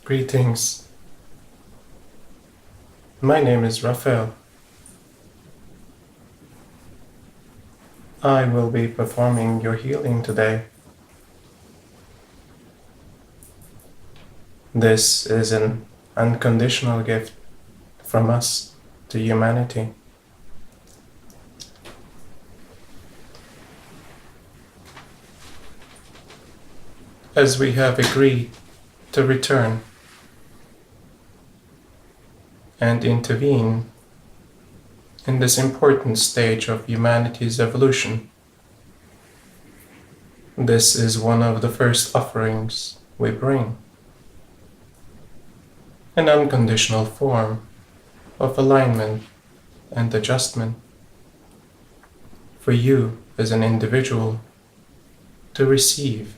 Greetings. My name is Raphael. I will be performing your healing today. This is an unconditional gift from us to humanity. As we have agreed to return and intervene in this important stage of humanity's evolution, this is one of the first offerings we bring. An unconditional form of alignment and adjustment for you as an individual to receive.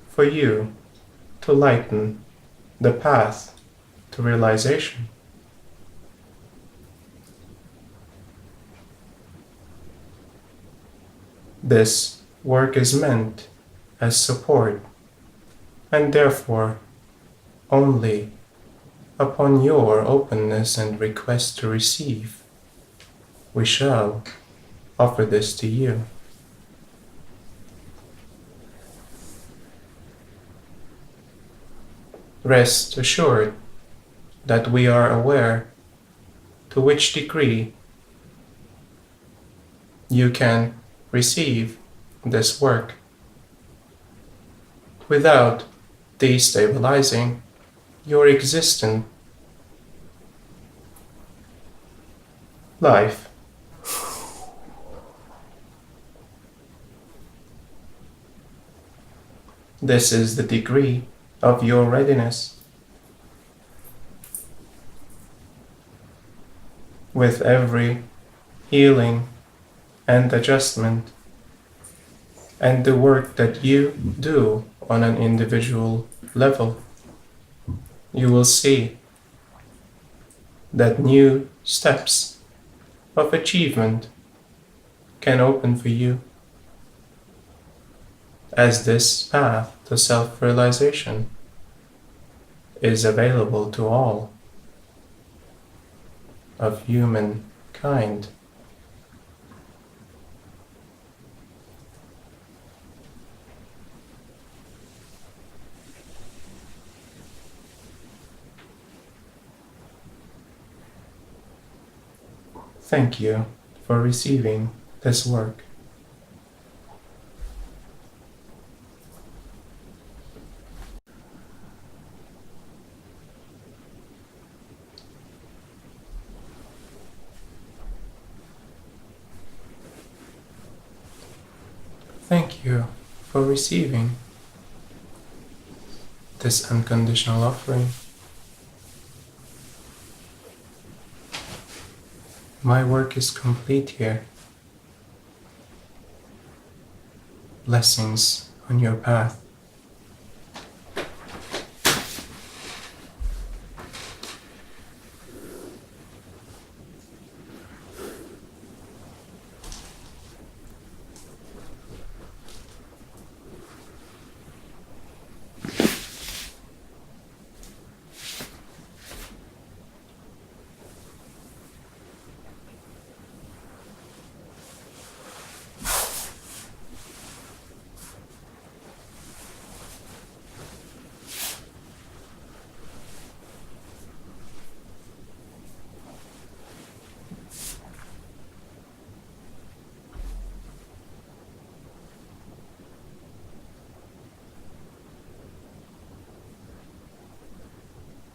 For you to lighten the path to realization. This work is meant as support, and therefore only upon your openness and request to receive, we shall offer this to you. Rest assured that we are aware to which degree you can receive this work without destabilizing your existent life. This is the degree of your readiness. With every healing and adjustment and the work that you do on an individual level, you will see that new steps of achievement can open for you as this path to self-realization is available to all of humankind. Thank you for receiving this work. Thank you for receiving this unconditional offering. My work is complete here. Blessings on your path.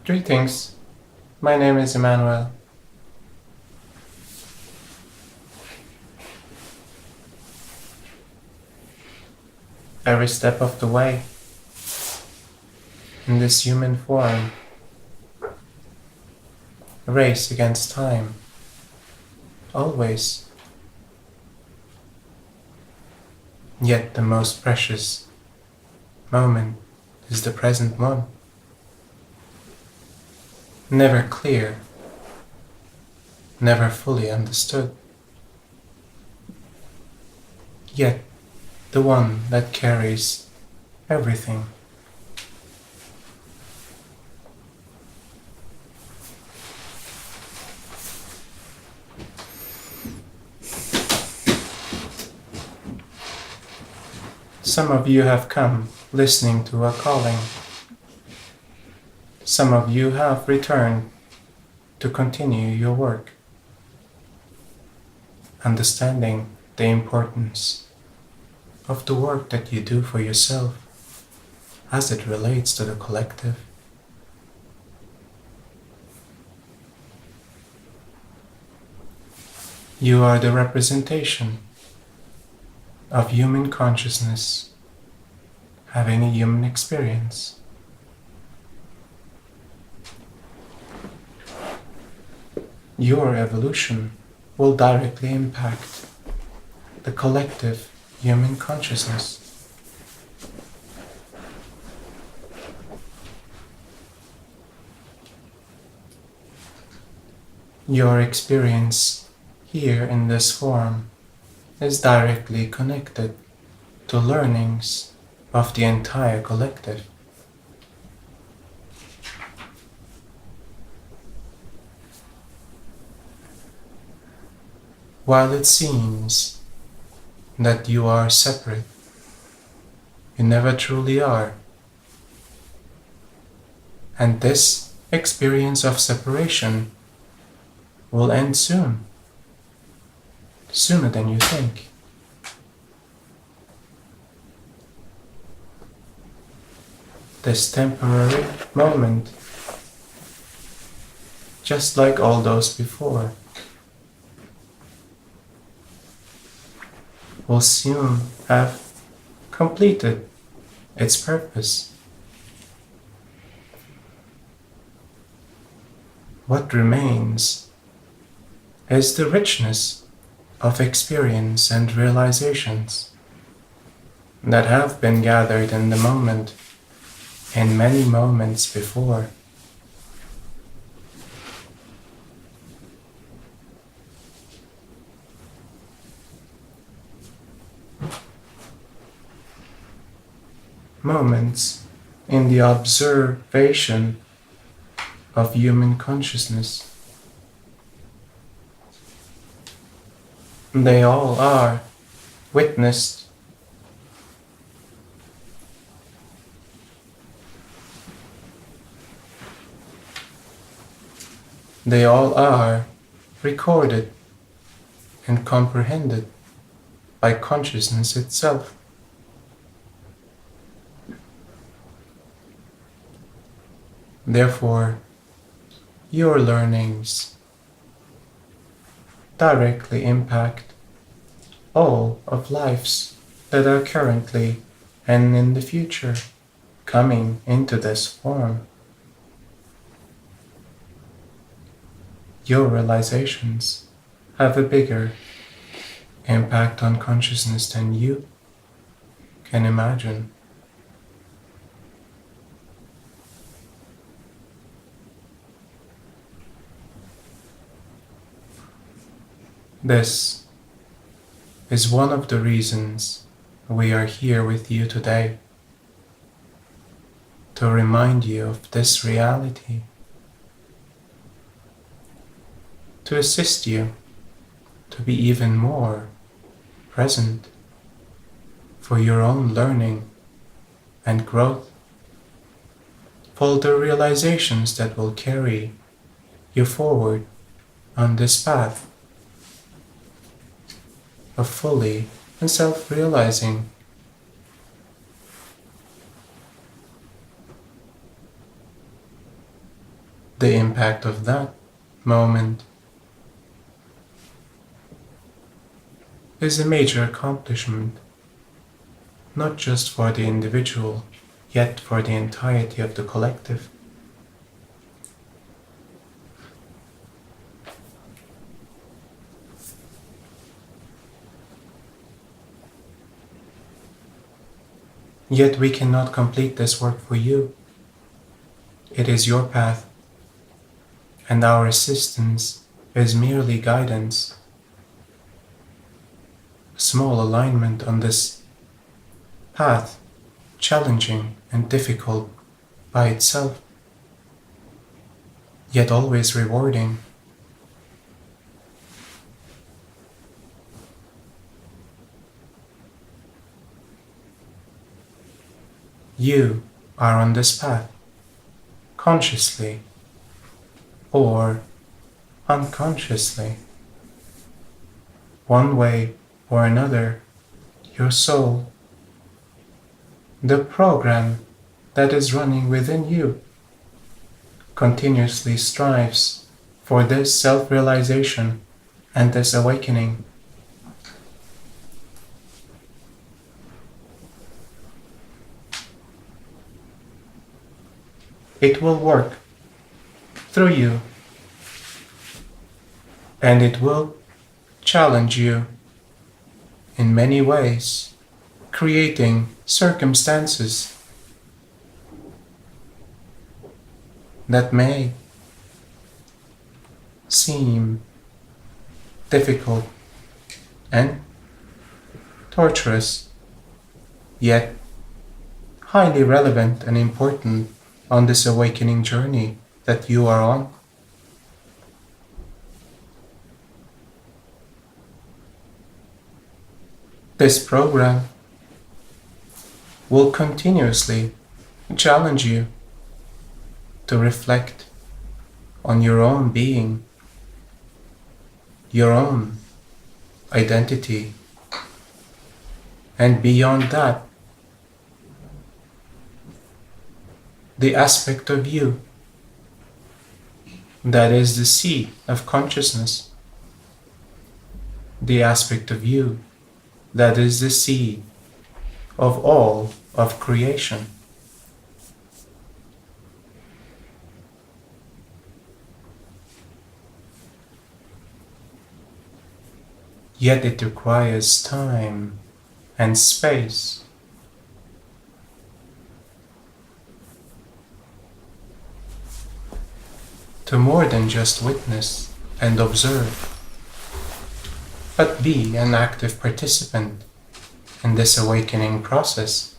Greetings. My name is Emmanuel. Every step of the way in this human form, a race against time, always. Yet the most precious moment is the present one. Never clear, never fully understood. Yet the one that carries everything. Some of you have come listening to a calling. Some of you have returned to continue your work, understanding the importance of the work that you do for yourself as it relates to the collective. You are the representation of human consciousness having a human experience. Your evolution will directly impact the collective human consciousness. Your experience here in this form is directly connected to learnings of the entire collective. While it seems that you are separate, you never truly are. And this experience of separation will end soon, sooner than you think. This temporary moment, just like all those before, will soon have completed its purpose. What remains is the richness of experience and realizations that have been gathered in the moment and many moments before. Moments in the observation of human consciousness. They all are witnessed. They all are recorded and comprehended by consciousness itself. Therefore, your learnings directly impact all of lives that are currently and in the future coming into this form. Your realizations have a bigger impact on consciousness than you can imagine. This is one of the reasons we are here with you today, to remind you of this reality, to assist you to be even more present for your own learning and growth, for the realizations that will carry you forward on this path of fully and self-realizing. The impact of that moment is a major accomplishment, not just for the individual, yet for the entirety of the collective. Yet we cannot complete this work for you. It is your path, and our assistance is merely guidance. A small alignment on this path challenging and difficult by itself, yet always rewarding. You are on this path, consciously or unconsciously. One way or another, your soul, the program that is running within you, continuously strives for this self-realization and this awakening. It will work through you, and it will challenge you in many ways, creating circumstances that may seem difficult and torturous, yet highly relevant and important on this awakening journey that you are on. This program will continuously challenge you to reflect on your own being, your own identity, and beyond that, the aspect of you that is the seed of consciousness, the aspect of you that is the seed of all of creation. Yet it requires time and space. To more than just witness and observe, but be an active participant in this awakening process.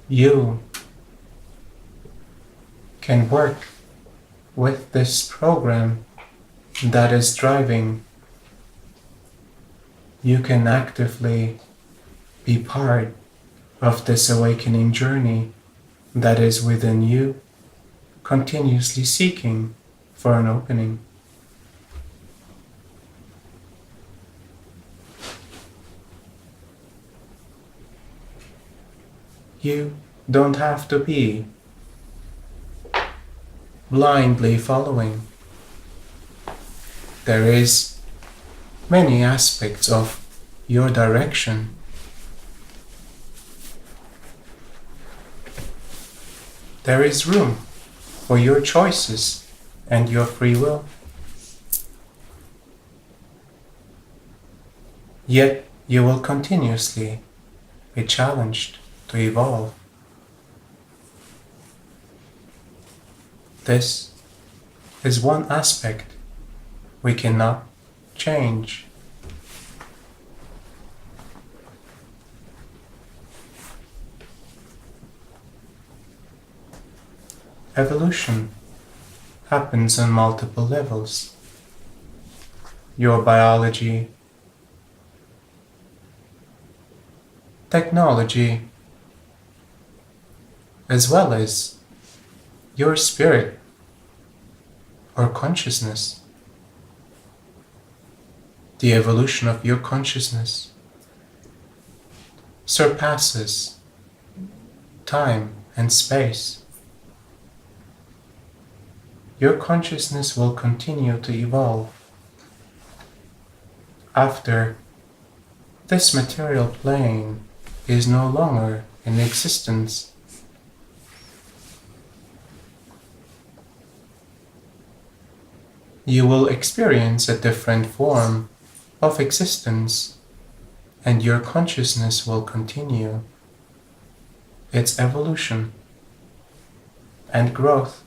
You can work with this program that is driving. You can actively be part of this awakening journey that is within you, continuously seeking for an opening. You don't have to be blindly following. There is many aspects of your direction. There is room for your choices and your free will. Yet you will continuously be challenged to evolve. This is one aspect we cannot change. Evolution happens on multiple levels. Your biology, technology, as well as your spirit or consciousness. The evolution of your consciousness surpasses time and space. Your consciousness will continue to evolve after this material plane is no longer in existence. You will experience a different form of existence, and your consciousness will continue its evolution and growth.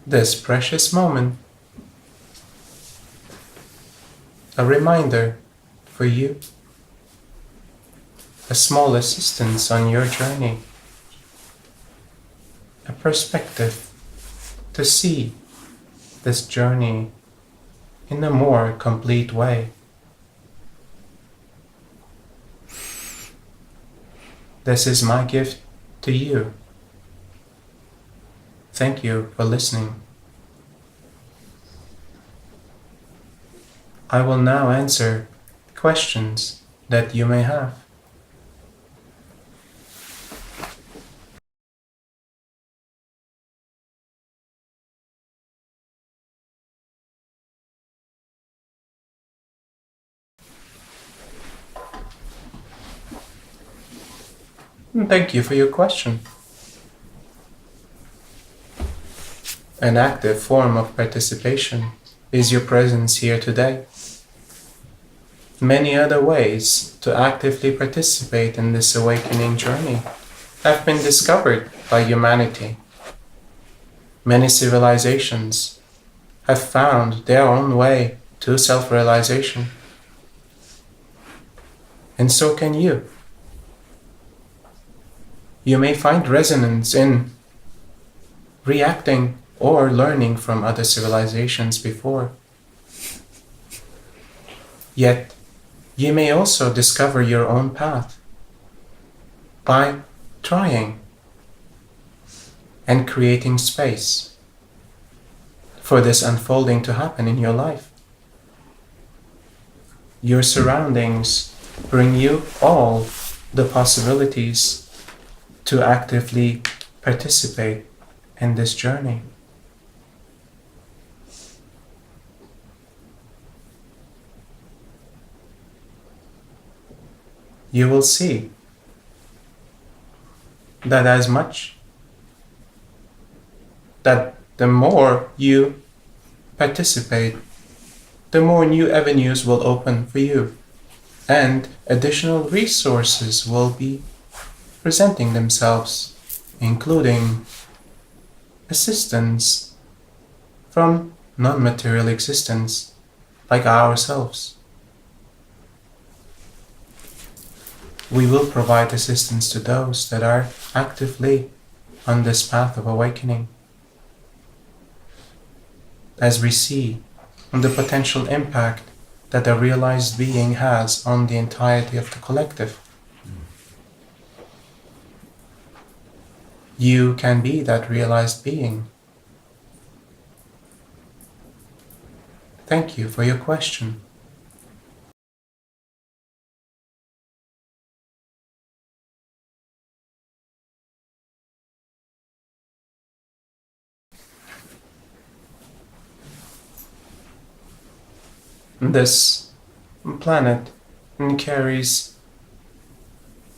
This precious moment, a reminder for you, a small assistance on your journey, a perspective to see this journey in a more complete way. This is my gift to you. Thank you for listening. I will now answer questions that you may have. Thank you for your question. An active form of participation is your presence here today. Many other ways to actively participate in this awakening journey have been discovered by humanity. Many civilizations have found their own way to self-realization. And so can you. You may find resonance in reacting or learning from other civilizations before. Yet, you may also discover your own path by trying and creating space for this unfolding to happen in your life. Your surroundings bring you all the possibilities to actively participate in this journey. You will see that the more you participate, the more new avenues will open for you, and additional resources will be presenting themselves, including assistance from non-material existence like ourselves. We will provide assistance to those that are actively on this path of awakening, as we see the potential impact that a realized being has on the entirety of the collective. You can be that realized being. Thank you for your question. This planet carries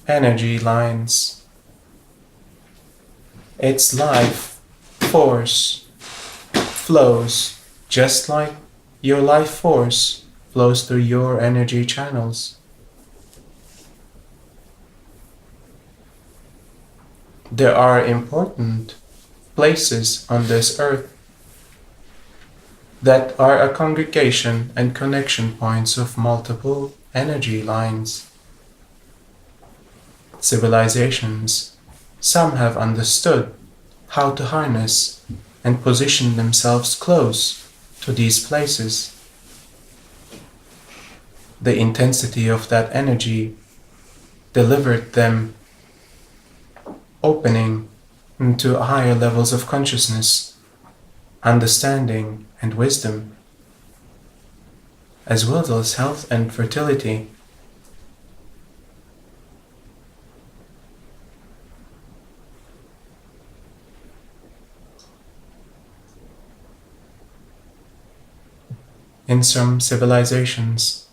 energy lines. Its life force flows just like your life force flows through your energy channels. There are important places on this earth that are a congregation and connection points of multiple energy lines. Civilizations, some have understood how to harness and position themselves close to these places. The intensity of that energy delivered them opening into higher levels of consciousness, understanding, and wisdom, as well as health and fertility. In some civilizations,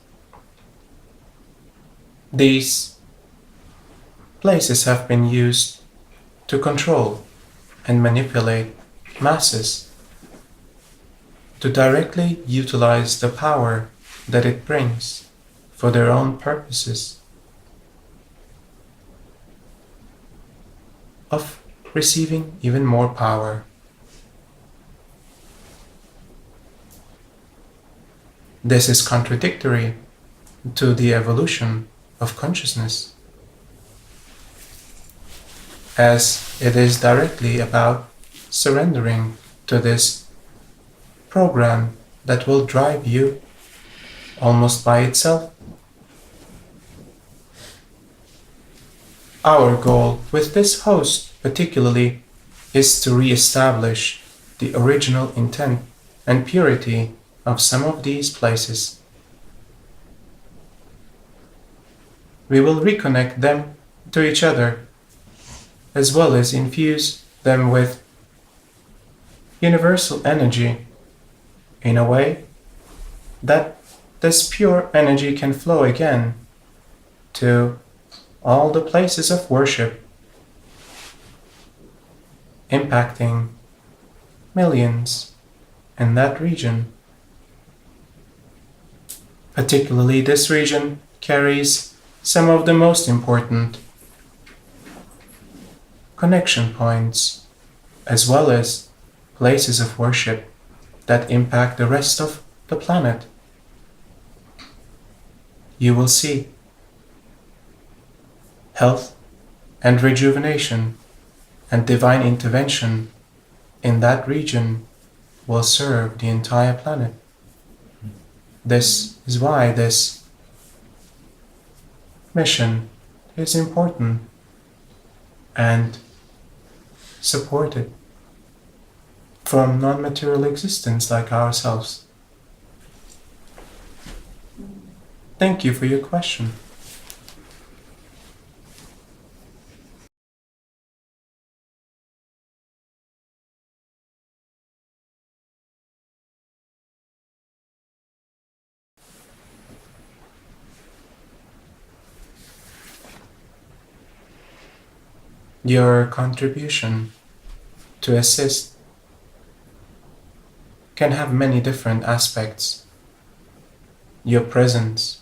these Places have been used to control and manipulate masses, to directly utilize the power that it brings for their own purposes of receiving even more power. This is contradictory to the evolution of consciousness, as it is directly about surrendering to this program that will drive you almost by itself. Our goal with this host particularly is to re-establish the original intent and purity of some of these places. We will reconnect them to each other, as well as infuse them with universal energy in a way that this pure energy can flow again to all the places of worship, impacting millions in that region. Particularly, this region carries some of the most important connection points, as well as places of worship that impact the rest of the planet. You will see health and rejuvenation and divine intervention in that region will serve the entire planet. This is why this mission is important and supported from non-material existence like ourselves. Thank you for your question. Your contribution to assist can have many different aspects. Your presence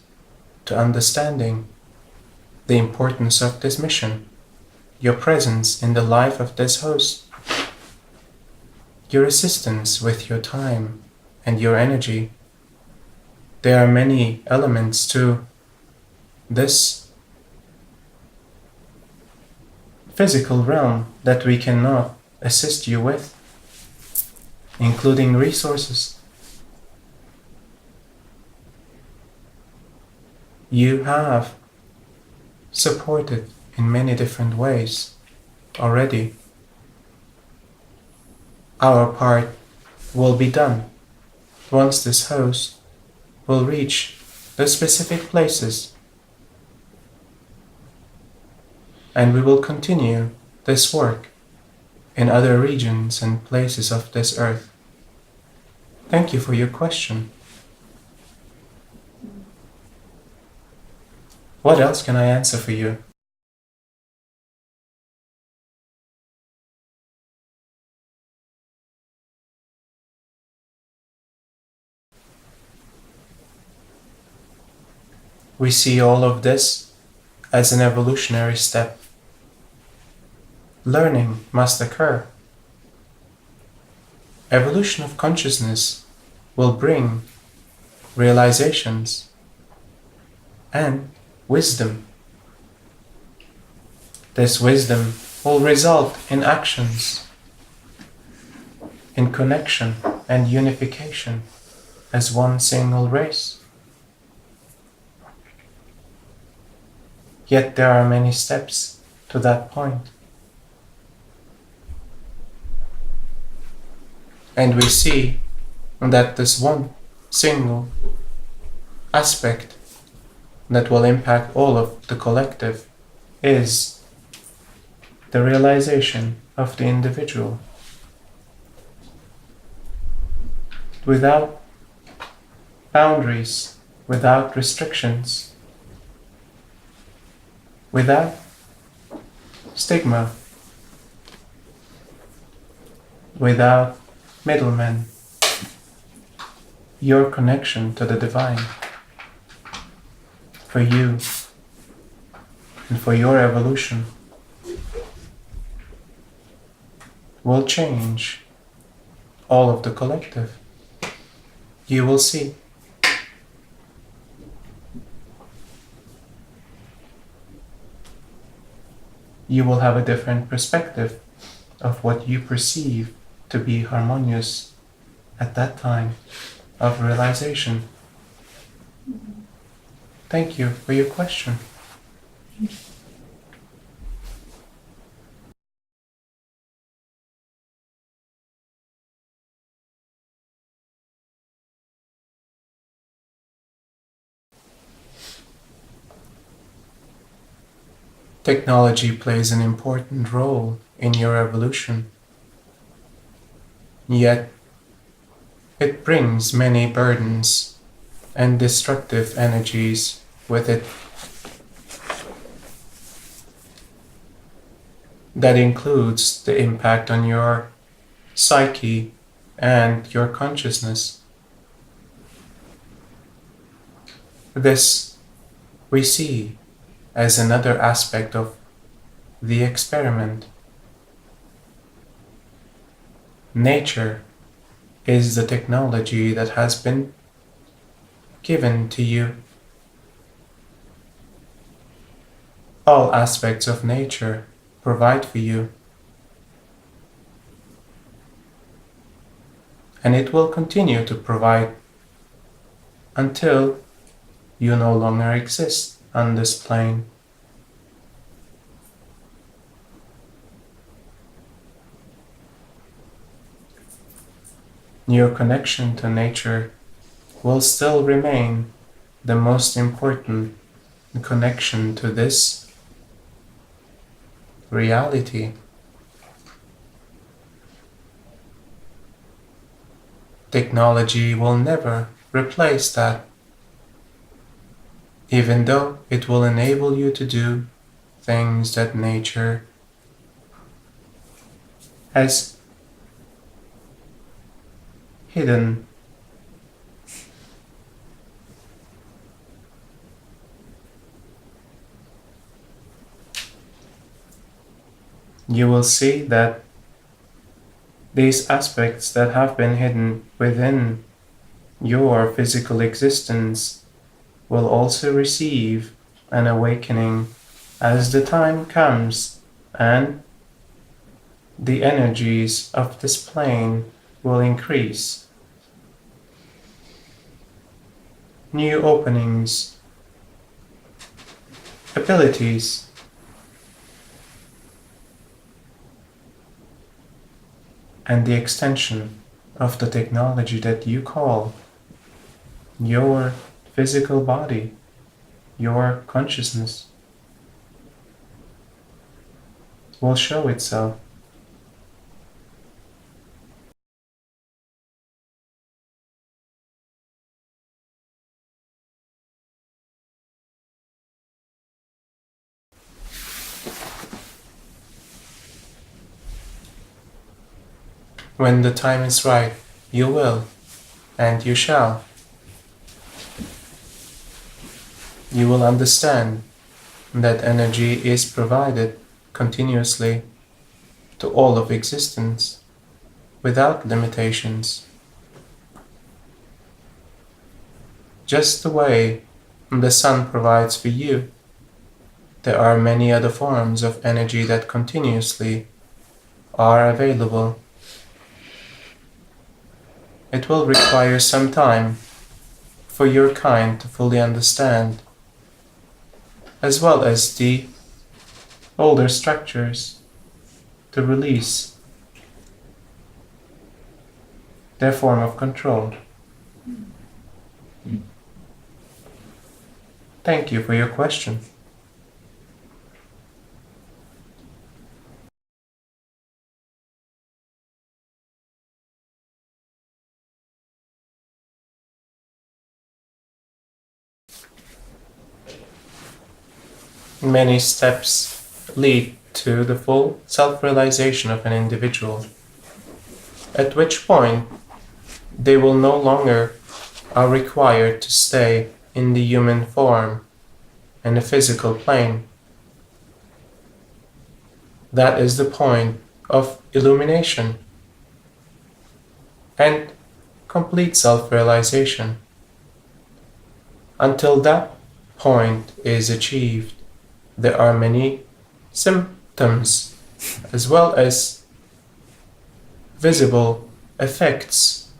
to understanding the importance of this mission, your presence in the life of this host, your assistance with your time and your energy. There are many elements to this physical realm that we cannot assist you with, including resources. You have supported in many different ways already. Our part will be done once this host will reach the specific places, and we will continue this work in other regions and places of this earth. Thank you for your question. What else can I answer for you? We see all of this as an evolutionary step. Learning must occur. Evolution of consciousness will bring realizations and wisdom. This wisdom will result in actions, in connection and unification as one single race. Yet there are many steps to that point. And we see that this one single aspect that will impact all of the collective is the realization of the individual. Without boundaries, without restrictions, without stigma, without middlemen, your connection to the divine, for you and for your evolution, will change all of the collective. You will see. You will have a different perspective of what you perceive to be harmonious at that time of realization. Thank you for your question. Technology plays an important role in your evolution, yet it brings many burdens and destructive energies with it. That includes the impact on your psyche and your consciousness. This we see as another aspect of the experiment. Nature is the technology that has been given to you. All aspects of nature provide for you, and it will continue to provide until you no longer exist on this plane. Your connection to nature will still remain the most important connection to this reality. Technology will never replace that, even though it will enable you to do things that nature has hidden. You will see that these aspects that have been hidden within your physical existence will also receive an awakening as the time comes, and the energies of this plane will increase. New openings, abilities, and the extension of the technology that you call your physical body, your consciousness, will show itself. When the time is right, you will, and you shall. You will understand that energy is provided continuously to all of existence without limitations. Just the way the sun provides for you, there are many other forms of energy that continuously are available. It will require some time for your kind to fully understand, as well as the older structures to release their form of control. Thank you for your question. Many steps lead to the full self-realization of an individual, at which point they will no longer are required to stay in the human form and the physical plane. That is the point of illumination and complete self-realization. Until that point is achieved, there are many symptoms as well as visible effects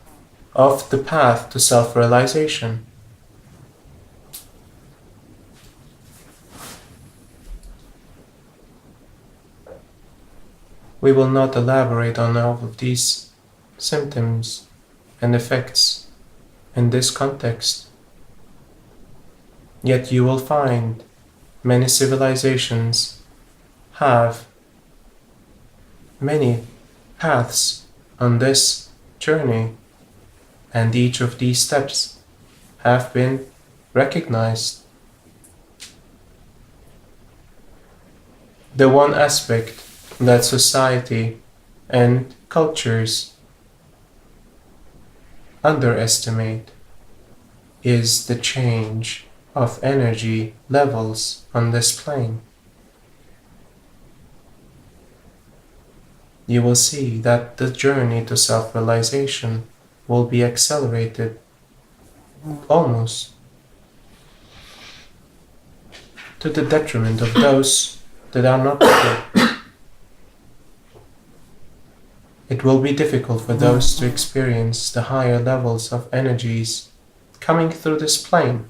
of the path to self-realization. We will not elaborate on all of these symptoms and effects in this context. Yet you will find many civilizations have many paths on this journey, and each of these steps have been recognized. The one aspect that society and cultures underestimate is the change of energy levels on this plane. You will see that the journey to self-realization will be accelerated almost to the detriment of those that are not ready. It will be difficult for those to experience the higher levels of energies coming through this plane.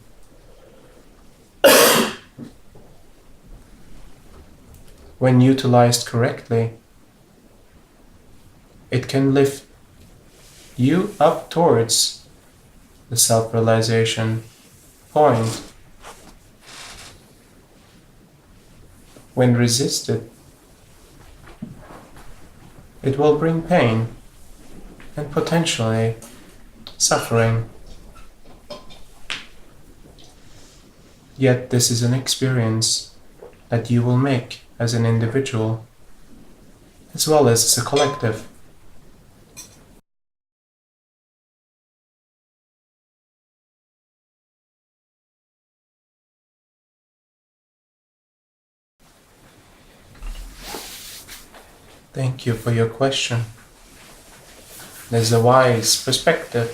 When utilized correctly, it can lift you up towards the self-realization point. When resisted, it will bring pain and potentially suffering. Yet this is an experience that you will make as an individual as well as a collective. Thank you for your question. There's a wise perspective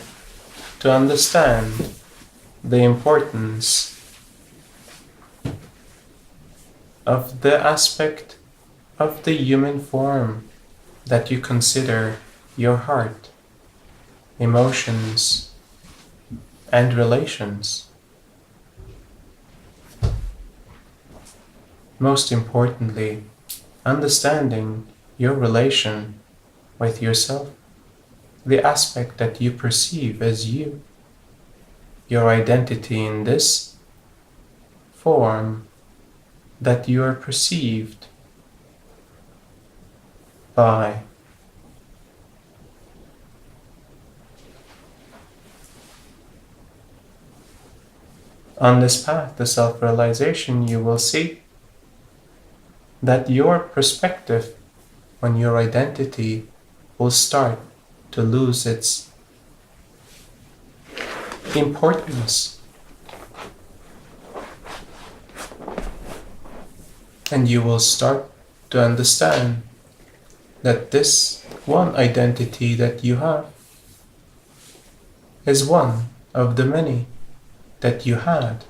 to understand the importance of the aspect of the human form that you consider your heart, emotions, and relations. Most importantly, understanding your relation with yourself, the aspect that you perceive as you, your identity in this form that you are perceived by. On this path to self-realization, you will see that your perspective on your identity will start to lose its importance. And you will start to understand that this one identity that you have is one of the many that you had.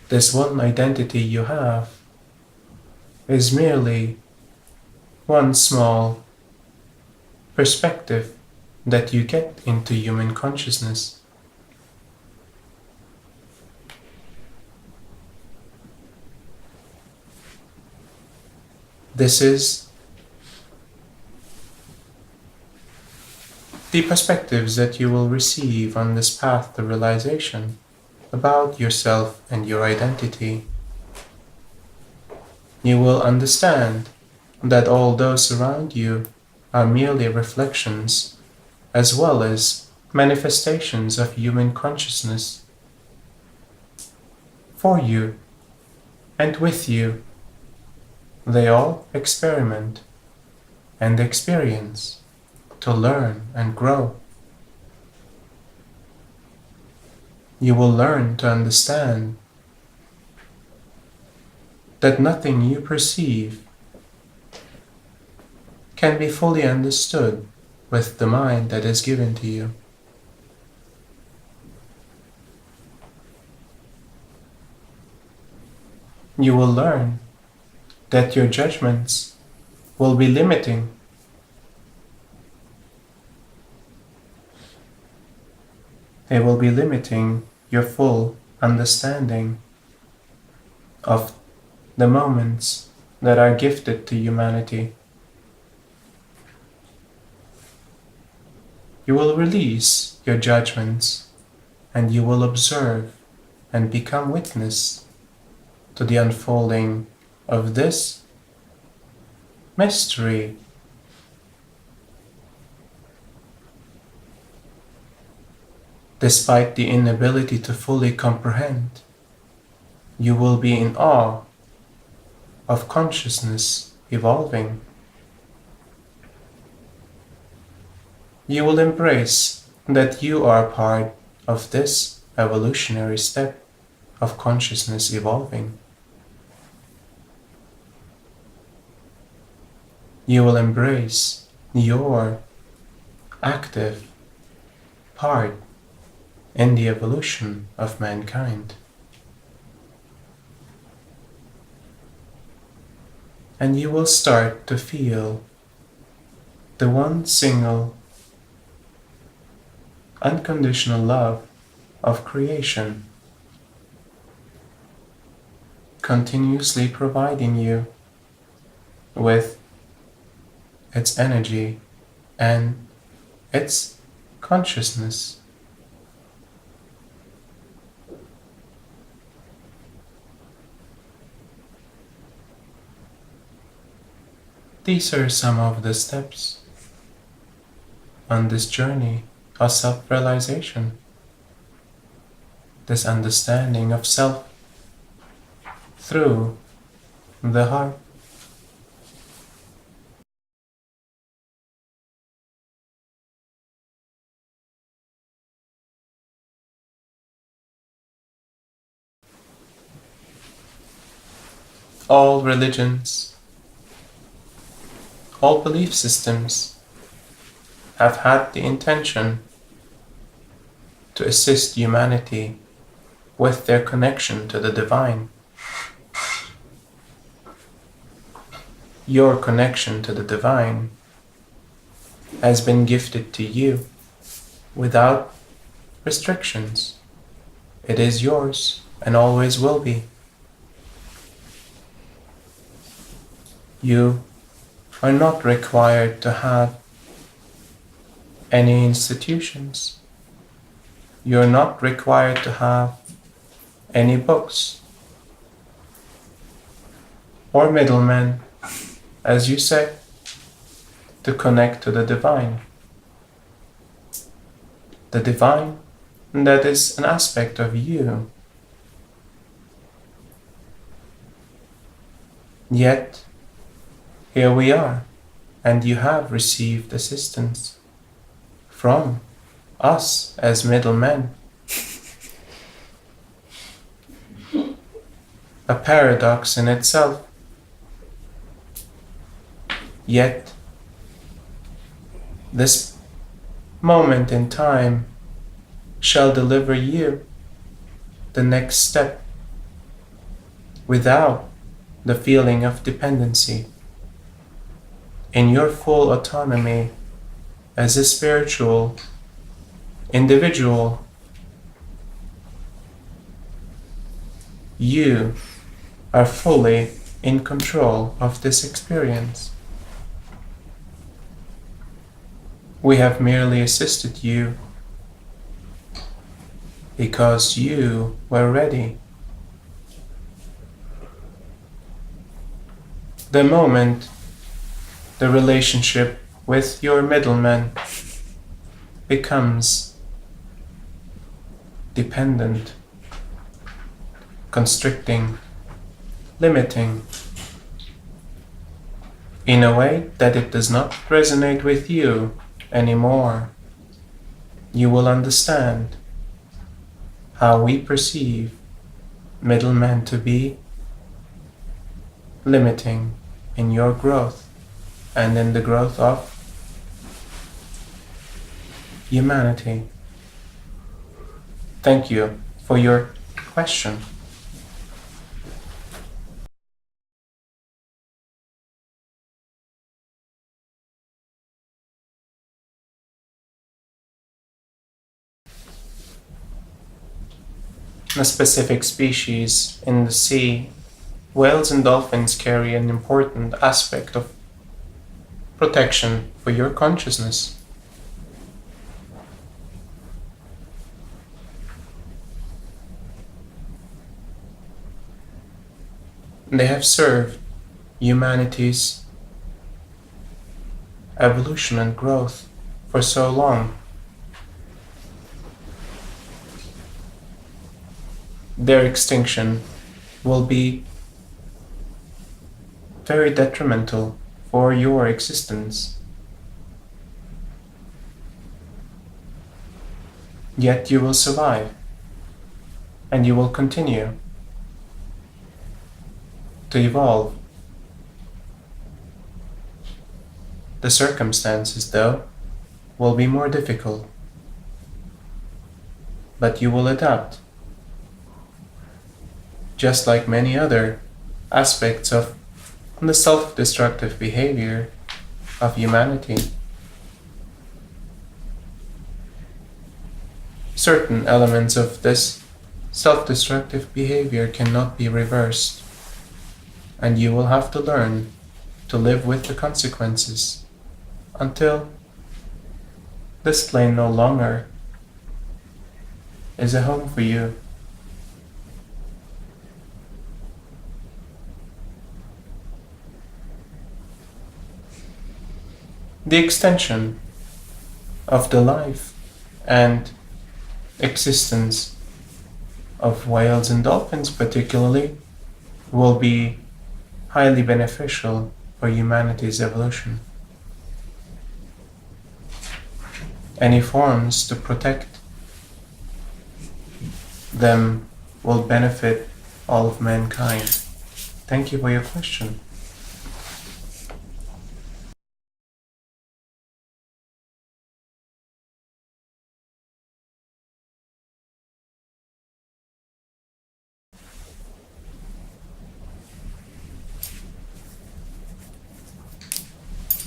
This one identity you have is merely one small perspective that you get into human consciousness. This is the perspectives that you will receive on this path to realization about yourself and your identity. You will understand that all those around you are merely reflections as well as manifestations of human consciousness for you and with you They all experiment and experience to learn and grow. You will learn to understand that nothing you perceive can be fully understood with the mind that is given to you. You will learn that your judgments will be limiting. They will be limiting your full understanding of the moments that are gifted to humanity. You will release your judgments and you will observe and become witness to the unfolding of this mystery. Despite the inability to fully comprehend, you will be in awe of consciousness evolving. You will embrace that you are part of this evolutionary step of consciousness evolving. You will embrace your active part in the evolution of mankind. And you will start to feel the one single unconditional love of creation continuously providing you with its energy and its consciousness. These are some of the steps on this journey of self-realization, this understanding of self through the heart. All religions, all belief systems have had the intention to assist humanity with their connection to the divine. Your connection to the divine has been gifted to you without restrictions. It is yours and always will be. You are not required to have any institutions. You are not required to have any books or middlemen, as you say, to connect to the divine. The divine, that is an aspect of you. Yet, here we are, and you have received assistance from us as middlemen. A paradox in itself. Yet, this moment in time shall deliver you the next step without the feeling of dependency. In your full autonomy as a spiritual individual, you are fully in control of this experience. We have merely assisted you because you were ready. The moment the relationship with your middleman becomes dependent, constricting, limiting, in a way that it does not resonate with you anymore, you will understand how we perceive middlemen to be limiting in your growth and in the growth of humanity. Thank you for your question. A specific species in the sea, whales and dolphins carry an important aspect of protection for your consciousness. They have served humanity's evolution and growth for so long. Their extinction will be very detrimental for your existence. Yet you will survive, and you will continue to evolve. The circumstances, though, will be more difficult, but you will adapt, just like many other aspects of the self-destructive behavior of humanity. Certain elements of this self-destructive behavior cannot be reversed, and you will have to learn to live with the consequences until this plane no longer is a home for you. The extension of the life and existence of whales and dolphins particularly will be highly beneficial for humanity's evolution. Any forms to protect them will benefit all of mankind. Thank you for your question.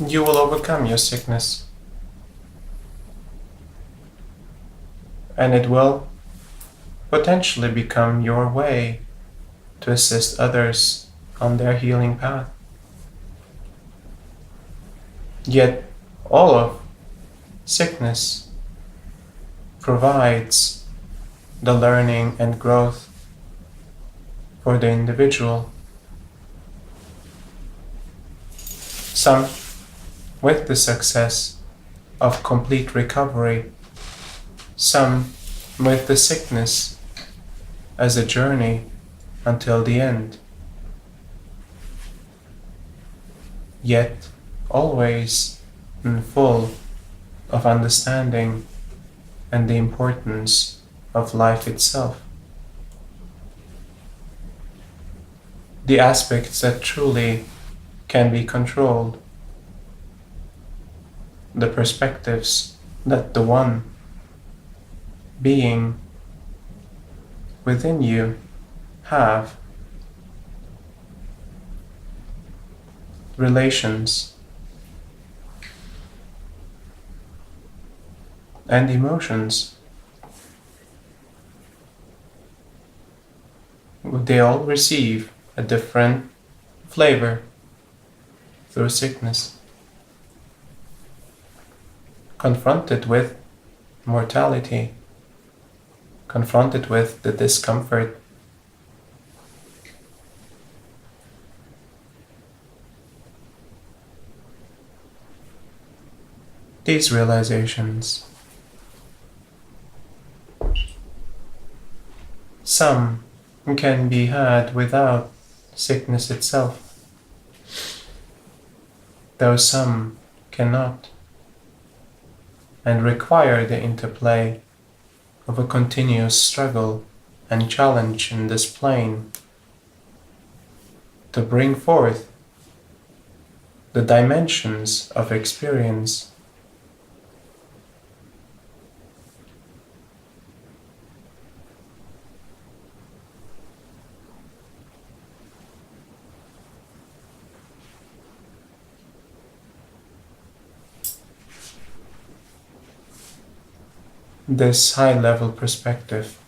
You will overcome your sickness, and it will potentially become your way to assist others on their healing path. Yet, all of sickness provides the learning and growth for the individual. Some with the success of complete recovery, some with the sickness as a journey until the end. Yet always full of understanding and the importance of life itself. The aspects that truly can be controlled, the perspectives that the one being within you have, relations and emotions, they all receive a different flavor through sickness. Confronted with mortality, confronted with the discomfort, these realizations, some can be had without sickness itself. though some cannot, and require the interplay of a continuous struggle and challenge in this plane to bring forth the dimensions of experience. This high-level perspective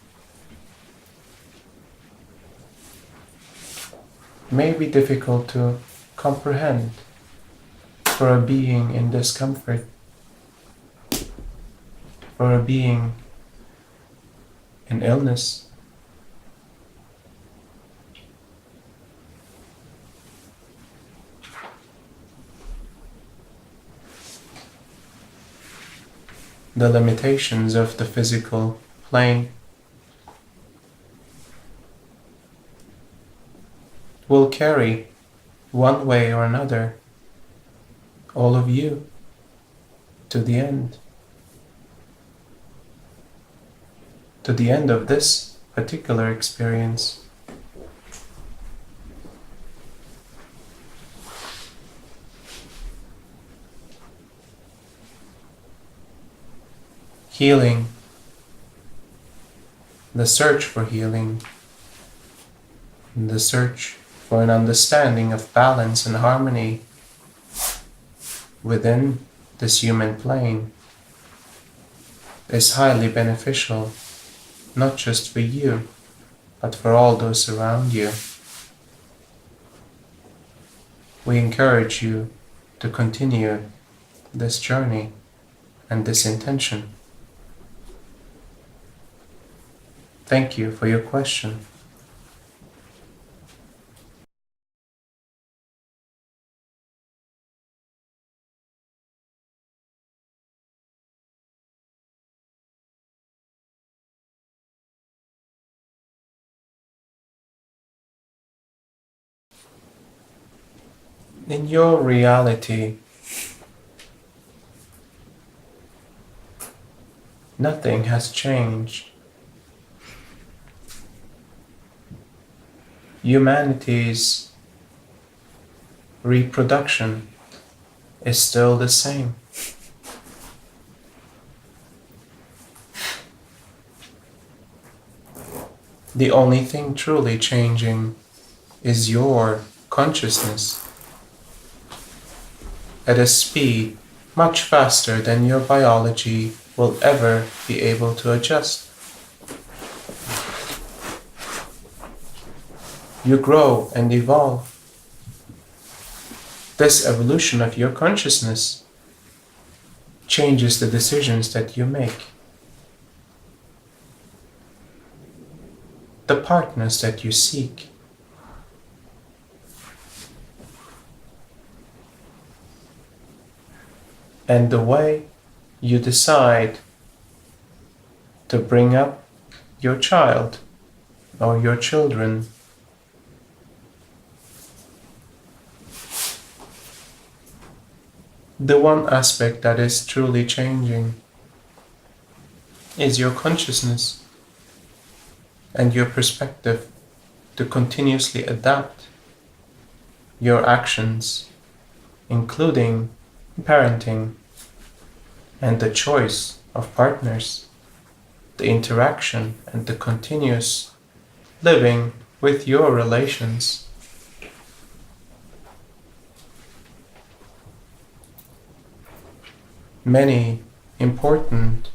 may be difficult to comprehend for a being in discomfort, for a being in illness. The limitations of the physical plane will carry, one way or another, all of you to the end of this particular experience. Healing, the search for healing, the search for an understanding of balance and harmony within this human plane is highly beneficial, not just for you, but for all those around you. We encourage you to continue this journey and this intention. Thank you for your question. In your reality, nothing has changed. Humanity's reproduction is still the same. The only thing truly changing is your consciousness at a speed much faster than your biology will ever be able to adjust. You grow and evolve. This evolution of your consciousness changes the decisions that you make, the partners that you seek, and the way you decide to bring up your child or your children. The one aspect that is truly changing is your consciousness and your perspective to continuously adapt your actions, including parenting and the choice of partners, the interaction and the continuous living with your relations. Many important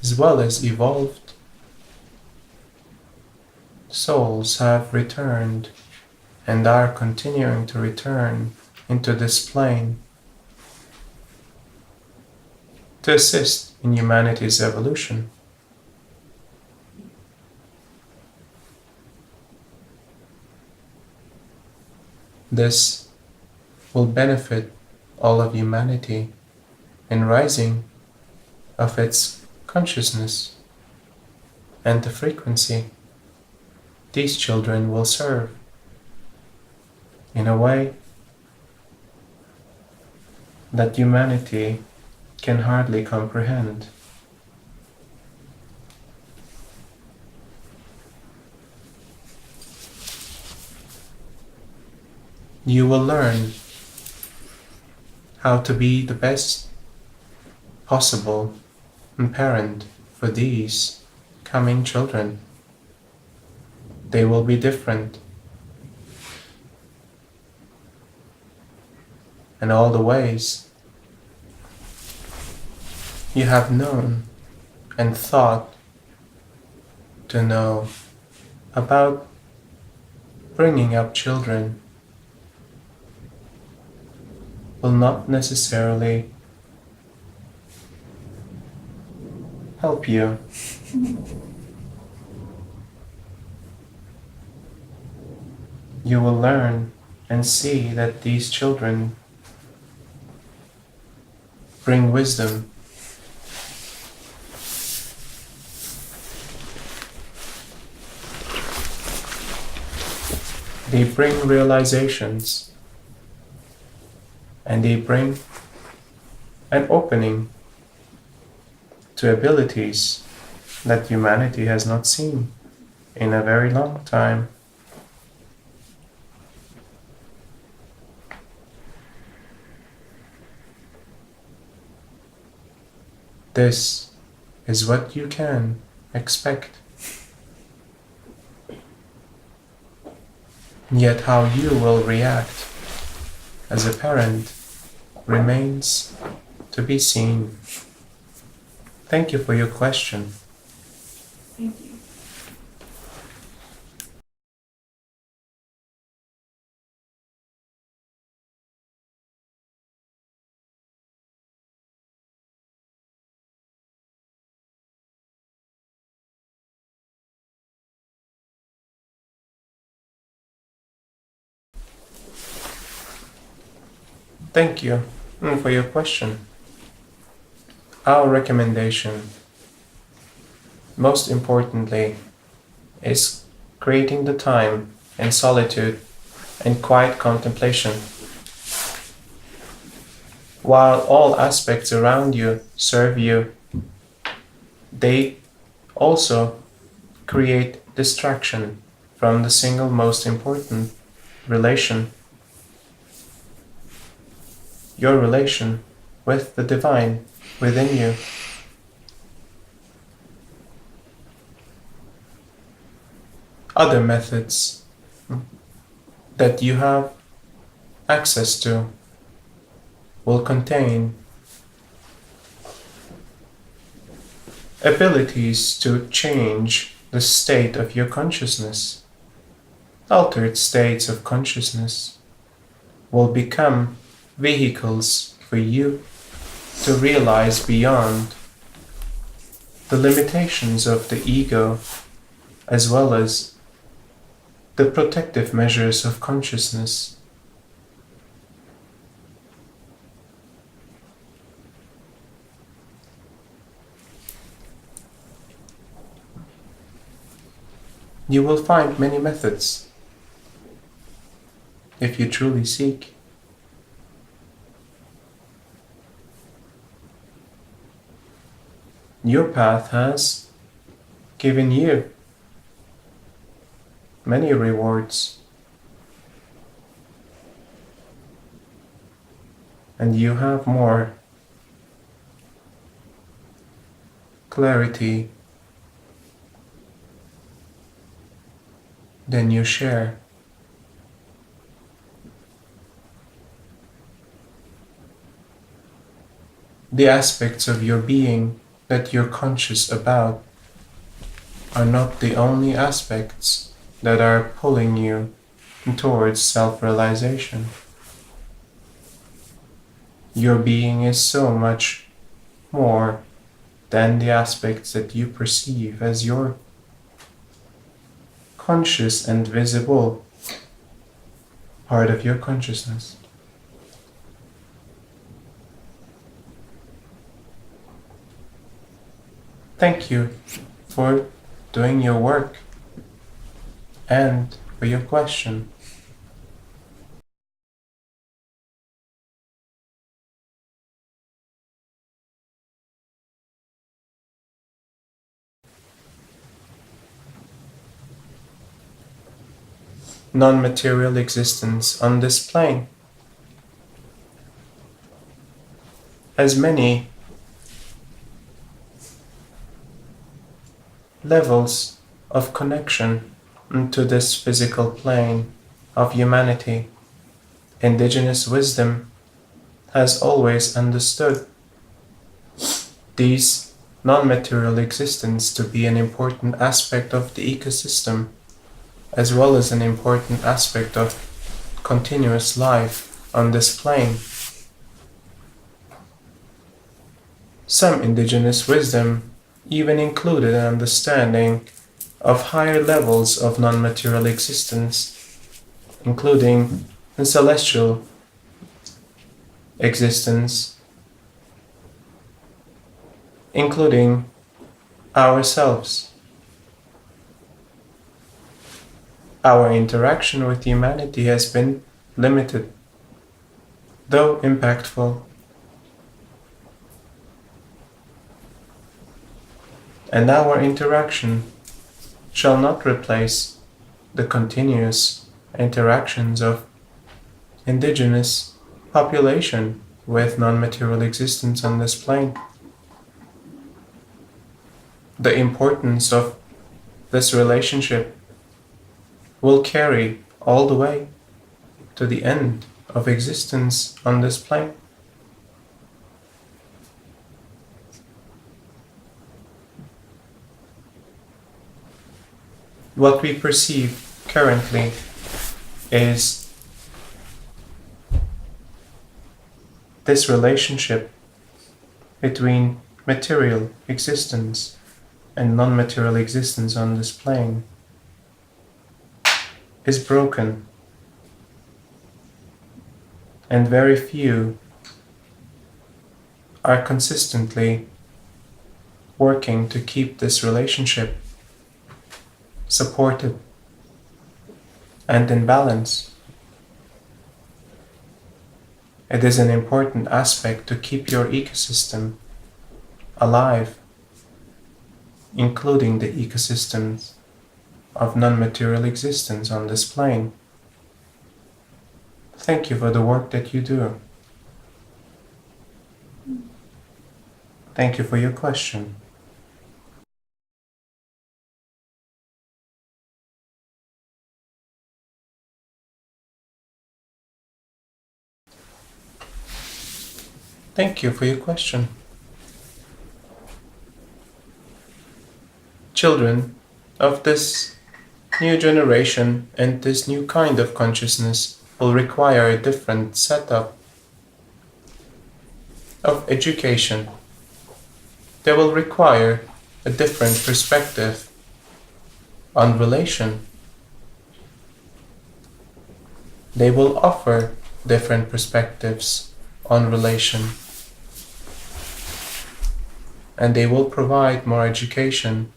as well as evolved souls have returned and are continuing to return into this plane to assist in humanity's evolution. This will benefit all of humanity in rising of its consciousness and the frequency these children will serve in a way that humanity can hardly comprehend. You will learn how to be the best possible parent for these coming children. They will be different, and all the ways you have known and thought to know about bringing up children will not necessarily help you. You will learn and see that these children bring wisdom. They bring realizations, and they bring an opening to abilities that humanity has not seen in a very long time. This is what you can expect. Yet how you will react as a parent remains to be seen. Thank you for your question. Thank you. Thank you for your question. Our recommendation, most importantly, is creating the time in solitude and quiet contemplation. While all aspects around you serve you, they also create distraction from the single most important relation, your relation with the divine within you. Other methods that you have access to will contain abilities to change the state of your consciousness. Altered states of consciousness will become vehicles for you to realize beyond the limitations of the ego, as well as the protective measures of consciousness. You will find many methods if you truly seek. Your path has given you many rewards, and you have more clarity than you share. The aspects of your being that you're conscious about are not the only aspects that are pulling you towards self-realization. Your being is so much more than the aspects that you perceive as your conscious and visible part of your consciousness. Thank you for doing your work and for your question. non-material existence on this plane. As many levels of connection into this physical plane of humanity, indigenous wisdom has always understood these non-material existence to be an important aspect of the ecosystem, as well as an important aspect of continuous life on this plane. Some indigenous wisdom even included an understanding of higher levels of non-material existence, including the celestial existence, including ourselves. Our interaction with humanity has been limited, though impactful. And our interaction shall not replace the continuous interactions of indigenous population with non-material existence on this plane. The importance of this relationship will carry all the way to the end of existence on this plane. What we perceive currently is this relationship between material existence and non-material existence on this plane is broken, and very few are consistently working to keep this relationship supported and in balance. It is an important aspect to keep your ecosystem alive, including the ecosystems of non-material existence on this plane. Thank you for the work that you do. Thank you for your question. Thank you for your question. Children of this new generation and this new kind of consciousness will require a different setup of education. They will require a different perspective on relation. They will offer different perspectives on relation. And they will provide more education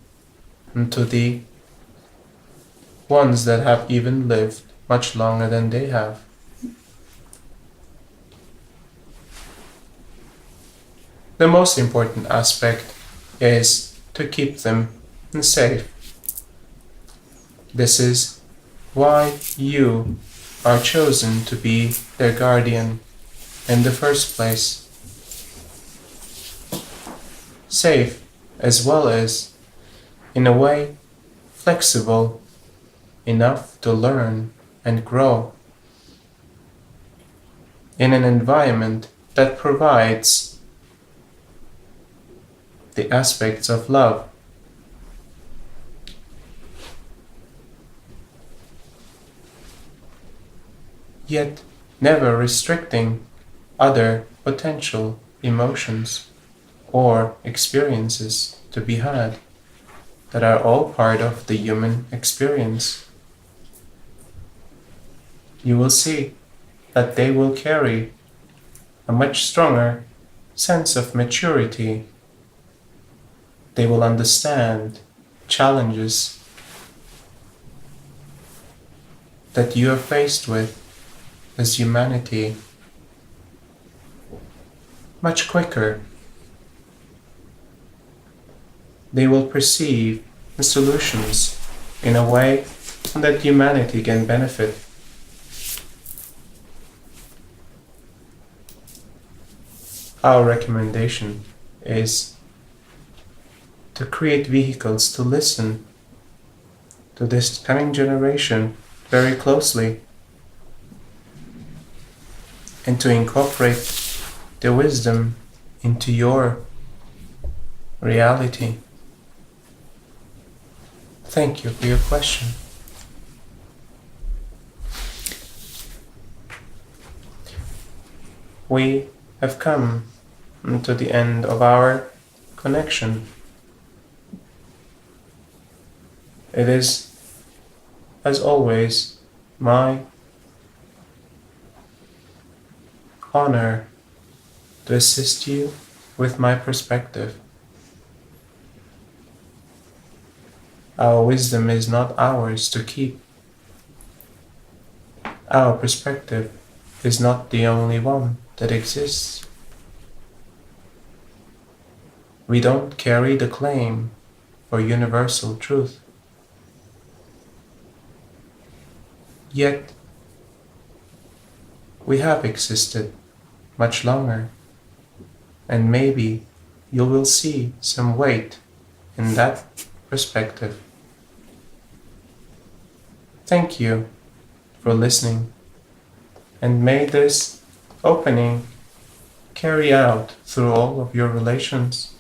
to the ones that have even lived much longer than they have. The most important aspect is to keep them safe. This is why you are chosen to be their guardian in the first place. Safe, as well as, in a way, flexible enough to learn and grow in an environment that provides the aspects of love. Yet never restricting other potential emotions or experiences to be had that are all part of the human experience. You will see that they will carry a much stronger sense of maturity. They will understand challenges that you are faced with as humanity much quicker. They will perceive the solutions in a way and that humanity can benefit. Our recommendation is to create vehicles to listen to this coming generation very closely and to incorporate the wisdom into your reality. Thank you for your question. We have come to the end of our connection. It is, as always, my honor to assist you with my perspective. Our wisdom is not ours to keep. Our perspective is not the only one that exists. We don't carry the claim for universal truth. Yet, we have existed much longer, and maybe you will see some weight in that perspective. Thank you for listening, and may this opening carry out through all of your relations.